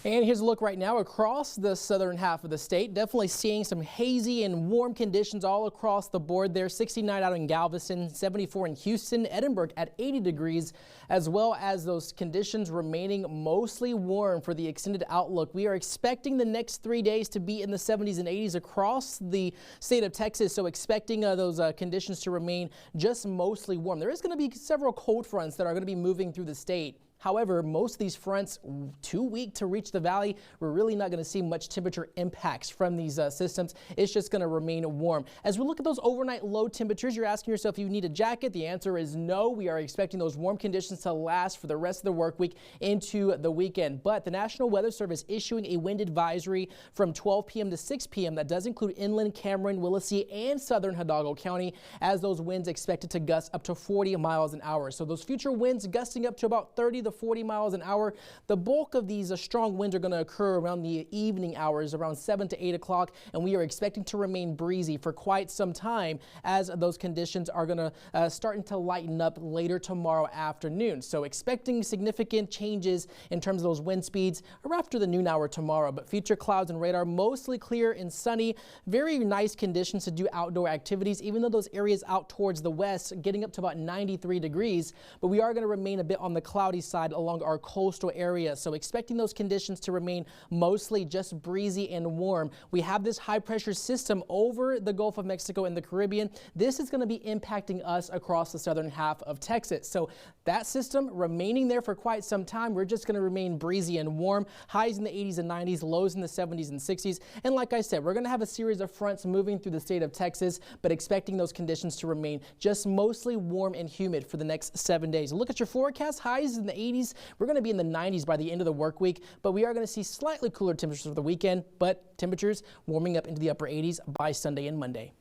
And here's a look right now across the southern half of the state. Definitely seeing some hazy and warm conditions all across the board there. 69 out in Galveston, 74 in Houston, Edinburgh at 80 degrees, as well as those conditions remaining mostly warm for the extended outlook. We are expecting the next 3 days to be in the 70s and 80s across the state of Texas. So expecting those conditions to remain just mostly warm. There is going to be several cold fronts that are going to be moving through the state. However, most of these fronts too weak to reach the valley. We're really not going to see much temperature impacts from these systems. It's just going to remain warm. As we look at those overnight low temperatures, you're asking yourself if you need a jacket. The answer is no. We are expecting those warm conditions to last for the rest of the work week into the weekend. But the National Weather Service issuing a wind advisory from 12 p.m. to 6 p.m. that does include inland Cameron, Willacy, and southern Hidalgo County, as those winds expected to gust up to 40 miles an hour. So those future winds gusting up to about 30 to 40 miles an hour. The bulk of these strong winds are going to occur around the evening hours, around 7 to 8 o'clock, and we are expecting to remain breezy for quite some time as those conditions are going to starting to lighten up later tomorrow afternoon. So expecting significant changes in terms of those wind speeds after the noon hour tomorrow, but future clouds and radar mostly clear and sunny. Very nice conditions to do outdoor activities, even though those areas out towards the west getting up to about 93 degrees, but we are going to remain a bit on the cloudy side along our coastal area. So expecting those conditions to remain mostly just breezy and warm. We have this high pressure system over the Gulf of Mexico and the Caribbean. This is going to be impacting us across the southern half of Texas. So that system remaining there for quite some time. We're just going to remain breezy and warm. Highs in the 80s and 90s, lows in the 70s and 60s. And like I said, we're going to have a series of fronts moving through the state of Texas, but expecting those conditions to remain just mostly warm and humid for the next 7 days. Look at your forecast. Highs in the 80s. We're going to be in the 90s by the end of the work week, but we are going to see slightly cooler temperatures for the weekend, but temperatures warming up into the upper 80s by Sunday and Monday.